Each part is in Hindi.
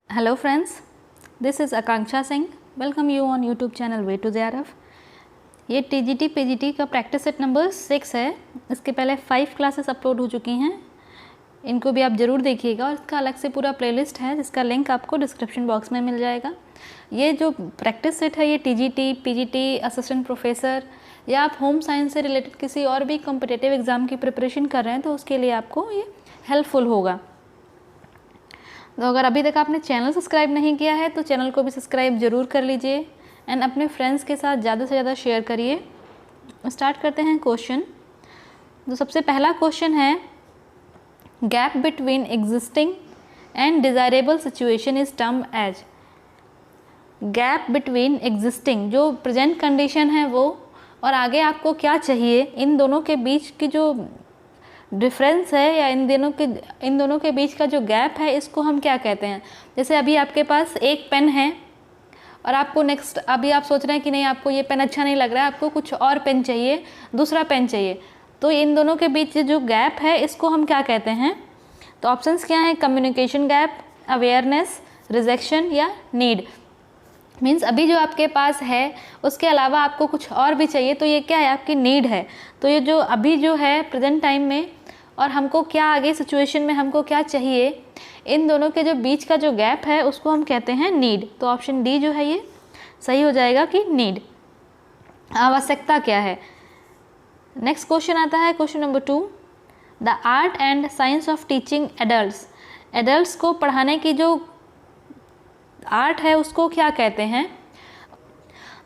Hello friends, this is Akanksha Singh. Welcome you on YouTube channel Way to JRF. ये TGT PGT का प्रैक्टिस सेट नंबर 6 है. इसके पहले 5 क्लासेस अपलोड हो चुकी हैं. इनको भी आप ज़रूर देखिएगा और इसका अलग से पूरा प्लेलिस्ट है जिसका लिंक आपको डिस्क्रिप्शन बॉक्स में मिल जाएगा. ये जो प्रैक्टिस सेट है ये TGT PGT असिस्टेंट प्रोफेसर या आप होम साइंस से रिलेटेड किसी और भी कॉम्पिटिटिव एग्ज़ाम की प्रिपरेशन कर रहे हैं तो उसके लिए आपको ये हेल्पफुल होगा. तो अगर अभी तक आपने चैनल सब्सक्राइब नहीं किया है तो चैनल को भी सब्सक्राइब ज़रूर कर लीजिए एंड अपने फ्रेंड्स के साथ ज़्यादा से ज़्यादा शेयर करिए. स्टार्ट करते हैं क्वेश्चन. तो सबसे पहला क्वेश्चन है, gap between existing and desirable situation is term as. Gap between existing जो प्रेजेंट कंडीशन है वो और आगे आपको क्या चाहिए, इन दोनों के बीच की जो डिफरेंस है या इन दोनों के बीच का जो गैप है इसको हम क्या कहते हैं. जैसे अभी आपके पास एक पेन है और आपको नेक्स्ट अभी आप सोच रहे हैं कि नहीं आपको ये पेन अच्छा नहीं लग रहा है, आपको कुछ और पेन चाहिए, दूसरा पेन चाहिए. तो इन दोनों के बीच जो गैप है इसको हम क्या कहते हैं. तो ऑप्शंस क्या हैं, कम्युनिकेशन गैप, अवेयरनेस, रिजेक्शन या नीड. मीन्स अभी जो आपके पास है उसके अलावा आपको कुछ और भी चाहिए तो ये क्या है, आपकी नीड है. तो ये जो अभी जो है प्रेजेंट टाइम में और हमको क्या आगे सिचुएशन में हमको क्या चाहिए, इन दोनों के जो बीच का जो गैप है उसको हम कहते हैं नीड. तो ऑप्शन डी जो है ये सही हो जाएगा कि नीड. आवश्यकता क्या है. नेक्स्ट क्वेश्चन आता है question number 2, the art and science of teaching adults. Adults को पढ़ाने की जो आर्ट है उसको क्या कहते हैं.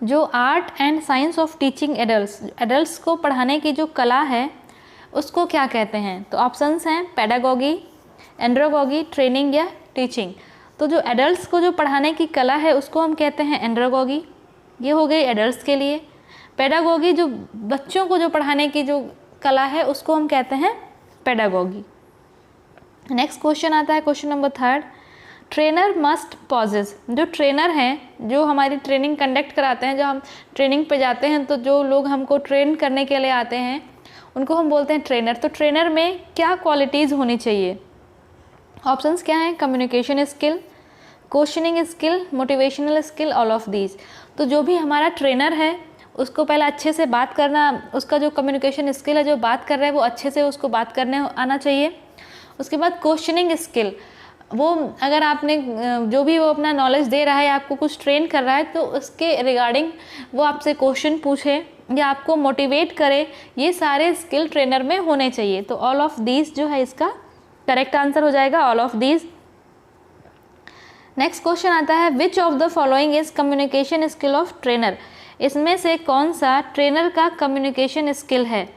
जो art and science of teaching adults को पढ़ाने की जो कला है उसको क्या कहते हैं. तो ऑप्शंस हैं पेडागोगी, एंड्रोगोगी, ट्रेनिंग या टीचिंग. तो जो एडल्ट्स को जो पढ़ाने की कला है उसको हम कहते हैं एंड्रोगोगी. ये हो गई एडल्ट्स के लिए. पेडागोगी जो बच्चों को जो पढ़ाने की जो कला है उसको हम कहते हैं पेडागोगी. नेक्स्ट क्वेश्चन आता है question number 3, trainer must possess. जो ट्रेनर हैं जो हमारी ट्रेनिंग कंडक्ट कराते हैं, जो हम ट्रेनिंग पे जाते हैं तो जो लोग हमको ट्रेन करने के लिए आते हैं उनको हम बोलते हैं ट्रेनर. तो ट्रेनर में क्या क्वालिटीज़ होनी चाहिए. ऑप्शंस क्या हैं, communication skill, questioning skill, motivational skill, all of these. तो जो भी हमारा ट्रेनर है उसको पहले अच्छे से बात करना, उसका जो कम्युनिकेशन स्किल है जो बात कर रहा है वो अच्छे से उसको बात करने आना चाहिए. उसके बाद क्वेश्चनिंग स्किल, वो अगर आपने जो भी वो अपना नॉलेज दे रहा है आपको कुछ ट्रेन कर रहा है तो उसके रिगार्डिंग वो आपसे क्वेश्चन पूछे या आपको मोटिवेट करे, ये सारे स्किल ट्रेनर में होने चाहिए. तो ऑल ऑफ दीज जो है इसका करेक्ट आंसर हो जाएगा, all of these. Next question आता है, which of the following is communication skill of trainer. इसमें से कौन सा ट्रेनर का कम्युनिकेशन स्किल है.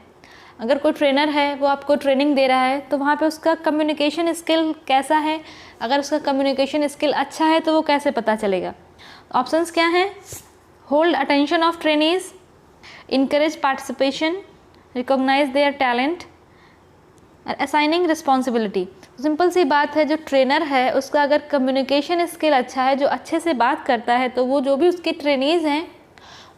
अगर कोई ट्रेनर है वो आपको ट्रेनिंग दे रहा है तो वहाँ पे उसका कम्युनिकेशन स्किल कैसा है. अगर उसका कम्युनिकेशन स्किल अच्छा है तो वो कैसे पता चलेगा. ऑप्शंस क्या हैं, hold attention of trainees, encourage participation, recognize their talent, assigning responsibility. Simple सी बात है, जो ट्रेनर है उसका अगर कम्युनिकेशन स्किल अच्छा है, जो अच्छे से बात करता है तो वो जो भी उसके ट्रेनीज हैं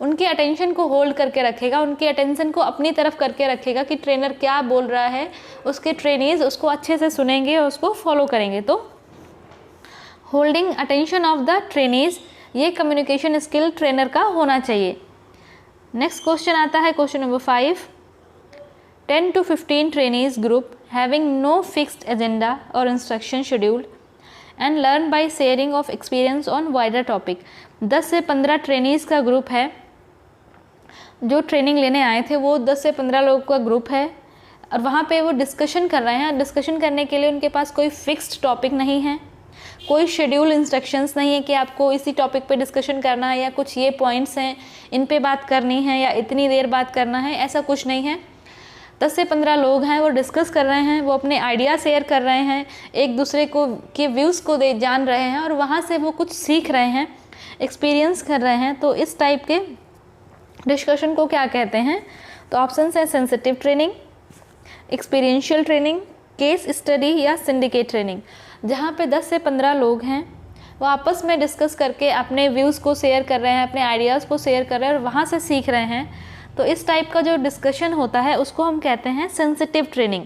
उनकी अटेंशन को होल्ड करके रखेगा, उनकी अटेंशन को अपनी तरफ करके रखेगा कि ट्रेनर क्या बोल रहा है. उसके ट्रेनीज उसको अच्छे से सुनेंगे और उसको फॉलो करेंगे. तो holding attention of the trainees ये कम्युनिकेशन स्किल ट्रेनर का होना चाहिए. नेक्स्ट क्वेश्चन आता है question number 5, 10 to 15 trainees group having no fixed agenda और instruction scheduled and learn by sharing of experience on wider topic. 10 से 15 ट्रेनीज का ग्रुप है जो ट्रेनिंग लेने आए थे. वो 10 से 15 लोगों का ग्रुप है और वहाँ पे वो डिस्कशन कर रहे हैं. डिस्कशन करने के लिए उनके पास कोई फिक्स्ड टॉपिक नहीं है, कोई शेड्यूल इंस्ट्रक्शंस नहीं है कि आपको इसी टॉपिक पे डिस्कशन करना है या कुछ ये पॉइंट्स हैं इन पे बात करनी है या इतनी देर बात करना है, ऐसा कुछ नहीं है. 10 से 15 लोग हैं, वो डिस्कस कर रहे हैं, वो अपने आइडिया शेयर कर रहे हैं, एक दूसरे को के व्यूज़ को जान रहे हैं और वहाँ से वो कुछ सीख रहे हैं, एक्सपीरियंस कर रहे हैं. तो इस टाइप के डिस्कशन को क्या कहते हैं. तो ऑप्शन है sensitive training, experiential training, case study या सिंडिकेट ट्रेनिंग. जहाँ पे 10 से 15 लोग हैं वो आपस में डिस्कस करके अपने व्यूज़ को शेयर कर रहे हैं, अपने आइडियाज़ को शेयर कर रहे हैं और वहाँ से सीख रहे हैं. तो इस टाइप का जो डिस्कशन होता है उसको हम कहते हैं सेंसिटिव ट्रेनिंग.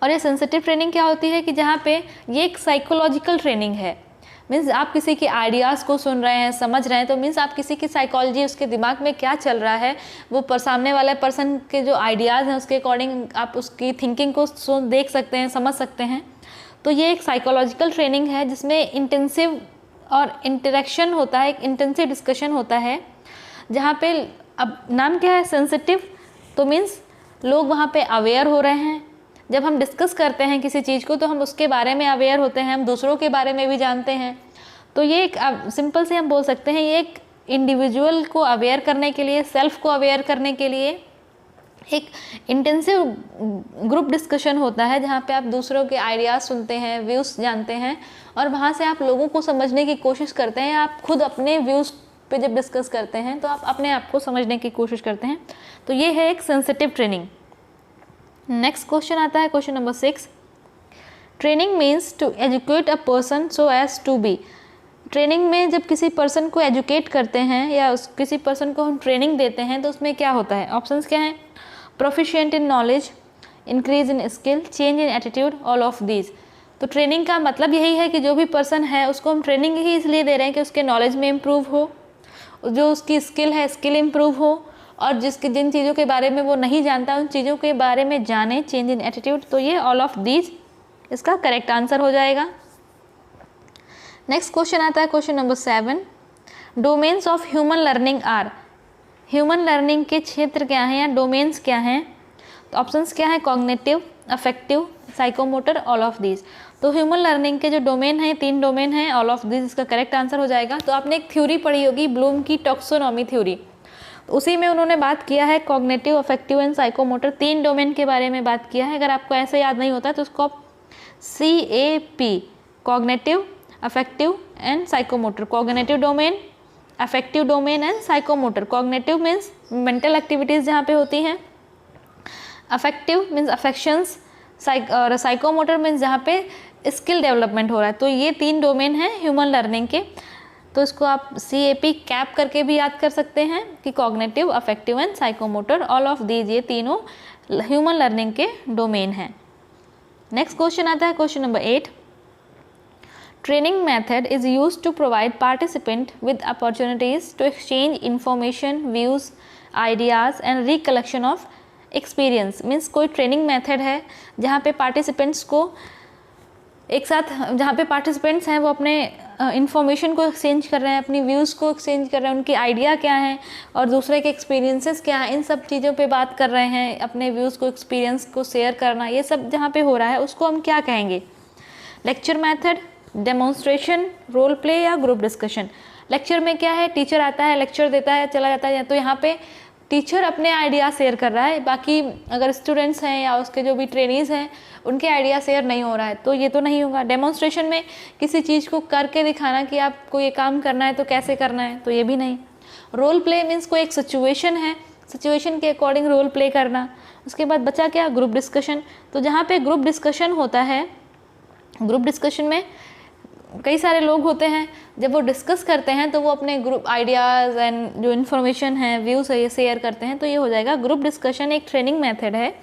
और ये सेंसिटिव ट्रेनिंग क्या होती है कि जहाँ पे ये एक साइकोलॉजिकल ट्रेनिंग है, मीन्स आप किसी के आइडियाज़ को सुन रहे हैं, समझ रहे हैं, तो मीन्स आप किसी की साइकोलॉजी, उसके दिमाग में क्या चल रहा है, वो सामने वाले पर्सन के जो आइडियाज़ हैं उसके अकॉर्डिंग आप उसकी थिंकिंग को देख सकते हैं, समझ सकते हैं। तो ये एक साइकोलॉजिकल ट्रेनिंग है जिसमें इंटेंसिव और इंटरेक्शन होता है, एक इंटेंसिव डिस्कशन होता है, जहाँ पे अब नाम क्या है सेंसिटिव, तो मीन्स लोग वहाँ पे अवेयर हो रहे हैं। जब हम डिस्कस करते हैं किसी चीज़ को तो हम उसके बारे में अवेयर होते हैं, हम दूसरों के बारे में भी जानते हैं। तो ये एक सिंपल से हम बोल सकते हैं ये एक इंडिविजुअल को अवेयर करने के लिए, सेल्फ को अवेयर करने के लिए एक इंटेंसिव ग्रुप डिस्कशन होता है, जहाँ पे आप दूसरों के आइडियाज़ सुनते हैं, व्यूज़ जानते हैं और वहाँ से आप लोगों को समझने की कोशिश करते हैं। आप खुद अपने व्यूज़ पे जब डिस्कस करते हैं तो आप अपने आप को समझने की कोशिश करते हैं। तो ये है एक सेंसिटिव ट्रेनिंग। नेक्स्ट क्वेश्चन आता है question number 6। Training means to educate a person so as to be. Training में जब किसी पर्सन को एजुकेट करते हैं या किसी पर्सन को हम ट्रेनिंग देते हैं तो उसमें क्या होता है? ऑप्शंस क्या हैं? Proficient in knowledge, increase in skill, change in attitude, all of these. तो ट्रेनिंग का मतलब यही है कि जो भी पर्सन है उसको हम ट्रेनिंग ही इसलिए दे रहे हैं कि उसके नॉलेज में इम्प्रूव हो, जो उसकी स्किल है स्किल इम्प्रूव हो, और जिन चीज़ों के बारे में वो नहीं जानता उन चीज़ों के बारे में जाने, चेंज इन एटीट्यूड। तो ये ऑल ऑफ दीज इसका करेक्ट आंसर हो जाएगा। नेक्स्ट क्वेश्चन आता है question number 7। Domains of human learning are. Human learning के क्षेत्र क्या हैं या डोमेन्स क्या हैं? तो ऑप्शंस क्या है? Cognitive, affective, psychomotor, all of these. तो ह्यूमन लर्निंग के जो डोमेन हैं 3 डोमेन हैं, ऑल ऑफ दीज इसका करेक्ट आंसर हो जाएगा। तो आपने एक थ्योरी पढ़ी होगी ब्लूम की टैक्सोनॉमी थ्योरी, उसी में उन्होंने बात किया है cognitive, affective and psychomotor 3 domain के बारे में बात किया है। अगर आपको ऐसे याद नहीं होता तो उसको आप CAP cognitive, affective and psychomotor, cognitive domain, affective domain and psychomotor. Cognitive means mental activities जहाँ पे होती हैं, अफेक्टिव मीन्स अफेक्शंस, और साइकोमोटर मीन्स जहाँ पे स्किल डेवलपमेंट हो रहा है। तो ये 3 डोमेन हैं ह्यूमन लर्निंग के। तो इसको आप CAP कैप करके भी याद कर सकते हैं कि cognitive, affective and psychomotor, all of these ये तीनों ह्यूमन लर्निंग के डोमेन हैं। नेक्स्ट क्वेश्चन आता है question number 8। Training method is used to provide participant with opportunities to exchange information, views, ideas and recollection of experience. Means कोई ट्रेनिंग मेथड है जहाँ पे पार्टिसिपेंट्स को एक साथ, जहाँ पे पार्टिसिपेंट्स हैं वो अपने इंफॉर्मेशन को एक्सचेंज कर रहे हैं, अपनी व्यूज़ को एक्सचेंज कर रहे हैं, उनके आइडिया क्या हैं और दूसरे के एक्सपीरियंसेस क्या हैं, इन सब चीज़ों पे बात कर रहे हैं। अपने व्यूज़ को, एक्सपीरियंस को शेयर करना, ये सब जहाँ पे हो रहा है उसको हम क्या कहेंगे? Lecture method, demonstration, role play या ग्रुप डिस्कशन। लेक्चर में क्या है? टीचर आता है, लेक्चर देता है, चला जाता है। तो यहाँ पे टीचर अपने आइडिया शेयर कर रहा है, बाकी अगर स्टूडेंट्स हैं या उसके जो भी ट्रेनीज़ हैं उनके आइडिया शेयर नहीं हो रहा है, तो ये तो नहीं होगा। डेमोन्स्ट्रेशन में किसी चीज़ को करके दिखाना कि आपको ये काम करना है तो कैसे करना है, तो ये भी नहीं। रोल प्ले मीन्स कोई एक सिचुएशन है, सिचुएशन के अकॉर्डिंग रोल प्ले करना। उसके बाद बचा क्या? Group discussion. तो जहाँ पे ग्रुप डिस्कशन होता है, ग्रुप डिस्कशन में कई सारे लोग होते हैं, जब वो डिस्कस करते हैं तो वो अपने ग्रुप आइडियाज़ एंड जो इन्फॉर्मेशन है, व्यूज़ है, ये शेयर करते हैं। तो ये हो जाएगा ग्रुप डिस्कशन। एक ट्रेनिंग मेथड है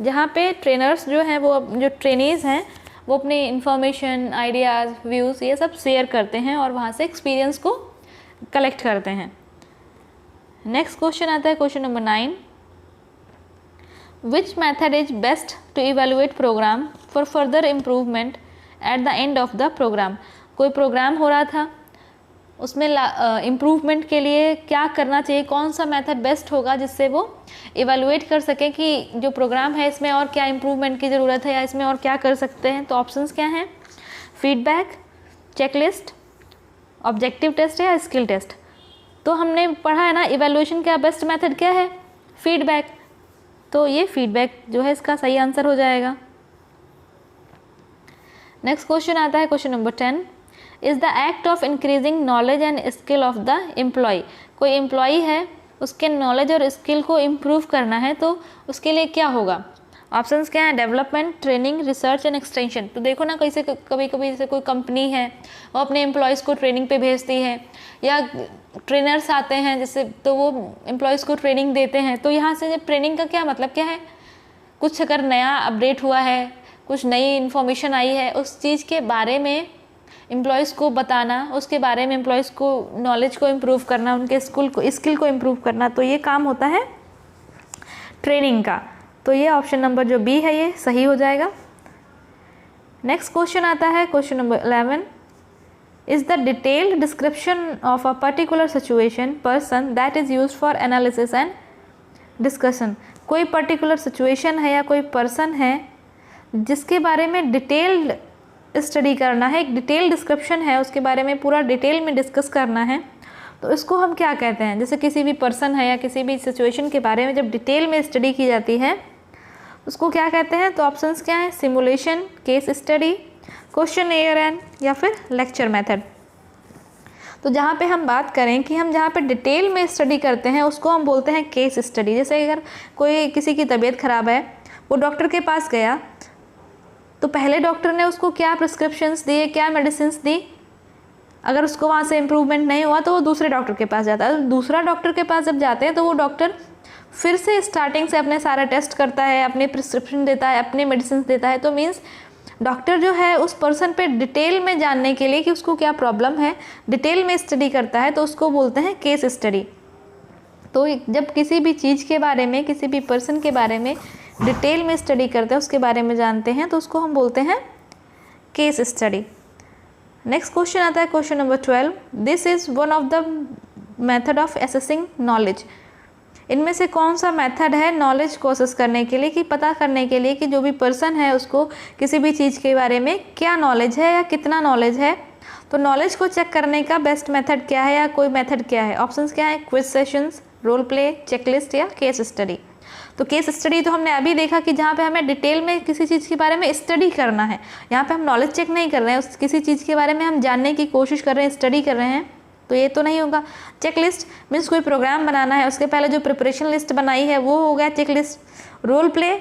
जहाँ पे ट्रेनर्स जो हैं, वो जो ट्रेनीज़ हैं, वो अपने इन्फॉर्मेशन, आइडियाज़, व्यूज़ ये सब शेयर करते हैं और वहाँ से एक्सपीरियंस को कलेक्ट करते हैं। नेक्स्ट क्वेश्चन आता है question number 9। Which method is best to evaluate programme for further improvement at the end of the programme. कोई प्रोग्राम हो रहा था, उसमें इम्प्रूवमेंट के लिए क्या करना चाहिए, कौन सा मेथड बेस्ट होगा जिससे वो इवेलुएट कर सके कि जो प्रोग्राम है इसमें और क्या इम्प्रूवमेंट की ज़रूरत है या इसमें और क्या कर सकते हैं। तो ऑप्शंस क्या हैं? फीडबैक, चेकलिस्ट, ऑब्जेक्टिव टेस्ट या स्किल टेस्ट। तो हमने पढ़ा है ना इवेलुएशन का बेस्ट मेथड क्या है? फीडबैक। तो ये फीडबैक जो है इसका सही आंसर हो जाएगा। नेक्स्ट क्वेश्चन आता है question number 10। Is the act of increasing knowledge and skill of the employee. कोई एम्प्लॉय है, उसके नॉलेज और स्किल को इम्प्रूव करना है, तो उसके लिए क्या होगा? ऑप्शंस क्या हैं? Development, training, research and extension. तो देखो ना, कैसे कभी कभी जैसे कोई कंपनी है वो अपने एम्प्लॉयज़ को ट्रेनिंग पे भेजती है, या ट्रेनर्स आते हैं जैसे, तो वो एम्प्लॉयज़ को ट्रेनिंग देते हैं। तो यहाँ से ट्रेनिंग का क्या मतलब क्या है? कुछ अगर नया अपडेट हुआ है, कुछ नई इन्फॉर्मेशन आई है उस चीज़ के बारे में एम्प्लॉयज़ को बताना, उसके बारे में एम्प्लॉयज़ को नॉलेज को इम्प्रूव करना, उनके स्किल को इम्प्रूव करना, तो ये काम होता है ट्रेनिंग का। तो ये ऑप्शन नंबर जो बी है ये सही हो जाएगा। नेक्स्ट क्वेश्चन आता है question number 11, is the detailed description of a particular situation person that is used for analysis and discussion. कोई पर्टिकुलर सिचुएशन है या कोई पर्सन है जिसके बारे में डिटेल्ड स्टडी करना है, एक डिटेल डिस्क्रिप्शन है, उसके बारे में पूरा डिटेल में डिस्कस करना है, तो इसको हम क्या कहते हैं। जैसे किसी भी पर्सन है या किसी भी सिचुएशन के बारे में जब डिटेल में स्टडी की जाती है उसको क्या कहते हैं। तो ऑप्शंस क्या हैं, सिमुलेशन, केस स्टडी, क्वेश्चनेयर या फिर लेक्चर मेथड। तो जहाँ पे हम बात करें कि हम जहाँ पे डिटेल में स्टडी करते हैं उसको हम बोलते हैं केस स्टडी। जैसे अगर कोई किसी की तबीयत ख़राब है, वो डॉक्टर के पास गया, तो पहले डॉक्टर ने उसको क्या प्रिस्क्रिप्शंस दिए, क्या मेडिसिन्स दी, अगर उसको वहाँ से इम्प्रूवमेंट नहीं हुआ तो वो दूसरे डॉक्टर के पास जाता है। दूसरा डॉक्टर के पास जब जाते हैं तो वो डॉक्टर फिर से स्टार्टिंग से अपने सारा टेस्ट करता है, अपने प्रिस्क्रिप्शन देता है, अपने मेडिसिन देता है। तो मीन्स डॉक्टर जो है उस पर्सन पे डिटेल में जानने के लिए कि उसको क्या प्रॉब्लम है डिटेल में स्टडी करता है, तो उसको बोलते हैं केस स्टडी। तो जब किसी भी चीज़ के बारे में, किसी भी पर्सन के बारे में डिटेल में स्टडी करते हैं, उसके बारे में जानते हैं, तो उसको हम बोलते हैं केस स्टडी। नेक्स्ट क्वेश्चन आता है question number 12, this is one of the method of assessing knowledge. इनमें से कौन सा मेथड है नॉलेज को असेस करने के लिए, कि पता करने के लिए कि जो भी पर्सन है उसको किसी भी चीज़ के बारे में क्या नॉलेज है या कितना नॉलेज है। तो नॉलेज को चेक करने का बेस्ट मेथड क्या है या कोई मेथड क्या है। ऑप्शंस क्या है, quiz sessions, role play, checklist या केस स्टडी। तो केस स्टडी तो हमने अभी देखा कि जहाँ पे हमें डिटेल में किसी चीज़ के बारे में स्टडी करना है, यहाँ पे हम नॉलेज चेक नहीं कर रहे हैं, उस किसी चीज़ के बारे में हम जानने की कोशिश कर रहे हैं, स्टडी कर रहे हैं, तो ये तो नहीं होगा। चेकलिस्ट मीन्स कोई प्रोग्राम बनाना है, उसके पहले जो प्रिपरेशन लिस्ट बनाई है वो हो गया चेकलिस्ट। रोल प्ले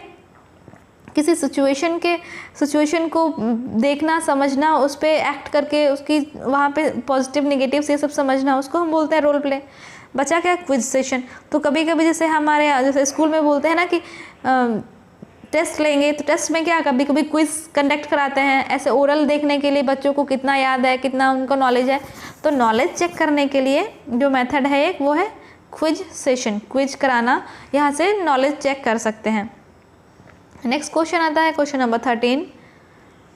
किसी सिचुएशन को देखना, समझना, उस पर एक्ट करके उसकी वहाँ पे पॉजिटिव नेगेटिव ये सब समझना, उसको हम बोलते हैं रोल प्ले। बचा क्या, क्विज सेशन। तो कभी कभी जैसे हमारे जैसे स्कूल में बोलते हैं ना कि टेस्ट लेंगे, तो टेस्ट में क्या कभी कभी क्विज कंडक्ट कराते हैं, ऐसे ओरल देखने के लिए बच्चों को कितना याद है, कितना उनको नॉलेज है। तो नॉलेज चेक करने के लिए जो मेथड है एक वो है क्विज सेशन, क्विज कराना, यहाँ से नॉलेज चेक कर सकते हैं। नेक्स्ट क्वेश्चन आता है question number 13,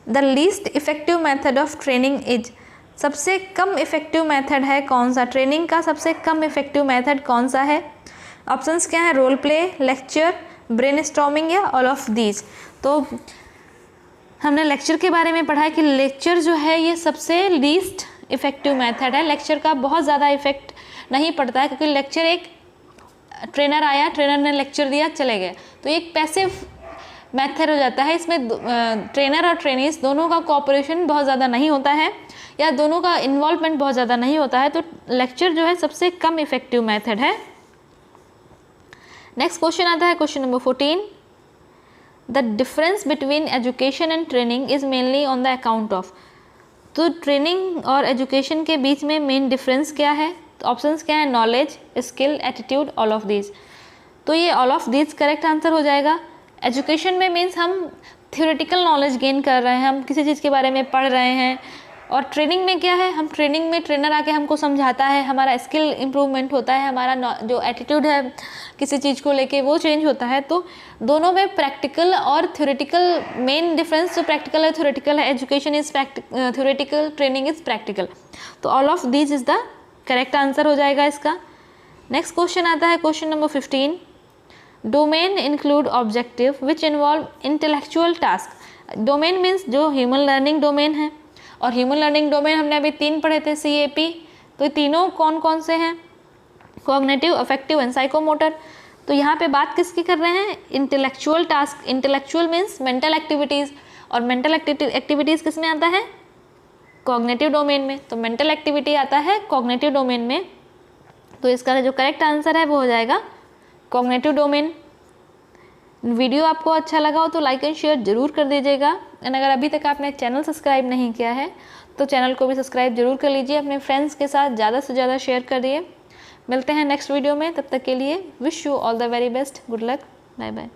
the least effective method of training is. सबसे कम इफेक्टिव मेथड है कौन सा, ट्रेनिंग का सबसे कम इफेक्टिव मेथड कौन सा है। ऑप्शंस क्या है, रोल प्ले, लेक्चर, ब्रेनस्टॉर्मिंग या ऑल ऑफ दीज। तो हमने लेक्चर के बारे में पढ़ा है कि लेक्चर जो है ये सबसे लीस्ट इफेक्टिव मेथड है। लेक्चर का बहुत ज़्यादा इफेक्ट नहीं पड़ता है, क्योंकि लेक्चर एक ट्रेनर आया, ट्रेनर ने लेक्चर दिया, चले गए, तो एक पैसिव मेथड हो जाता है। इसमें ट्रेनर और ट्रेनीज दोनों का कोऑपरेशन बहुत ज़्यादा नहीं होता है या दोनों का इन्वॉल्वमेंट बहुत ज़्यादा नहीं होता है, तो लेक्चर जो है सबसे कम इफेक्टिव मेथड है। नेक्स्ट क्वेश्चन आता है question number 14, the difference between education and training is mainly on the account of. तो ट्रेनिंग और एजुकेशन के बीच में मेन डिफरेंस क्या है। तो ऑप्शंस क्या है, knowledge, skill, attitude, all of these. तो ये all of these correct answer हो जाएगा। एजुकेशन में मीन्स हम थ्योरेटिकल नॉलेज गेन कर रहे हैं, हम किसी चीज़ के बारे में पढ़ रहे हैं। और ट्रेनिंग में क्या है, हम ट्रेनिंग में ट्रेनर आके हमको समझाता है, हमारा स्किल इम्प्रूवमेंट होता है, हमारा जो एटीट्यूड है किसी चीज़ को लेके वो चेंज होता है। तो दोनों में प्रैक्टिकल और थ्योरेटिकल मेन डिफरेंस जो प्रैक्टिकल है थ्योरेटिकल है। Education is theoretical, training is practical. तो all of these is the correct answer हो जाएगा इसका। नेक्स्ट क्वेश्चन आता है question number 15, domain include objective which involve intellectual task. Domain means जो ह्यूमन लर्निंग डोमेन है, और ह्यूमन लर्निंग डोमेन हमने अभी 3 पढ़े थे, CAP। तो ये तीनों कौन कौन से हैं, कॉग्निटिव, अफेक्टिव एंड साइकोमोटर। तो यहाँ पे बात किसकी कर रहे हैं, intellectual task. Intellectual means mental activities, और मेंटल एक्टिविटीज़ किस में आता है, कॉग्निटिव डोमेन में। तो मेंटल एक्टिविटी आता है कॉग्निटिव डोमेन में, तो इसका जो करेक्ट आंसर है वो हो जाएगा कॉग्निटिव डोमेन। वीडियो आपको अच्छा लगा हो तो लाइक एंड शेयर जरूर कर दीजिएगा। एंड अगर अभी तक आपने चैनल सब्सक्राइब नहीं किया है तो चैनल को भी सब्सक्राइब जरूर कर लीजिए, अपने फ्रेंड्स के साथ ज़्यादा से ज़्यादा शेयर करिए। मिलते हैं नेक्स्ट वीडियो में, तब तक के लिए wish you all the very best, good luck, bye bye.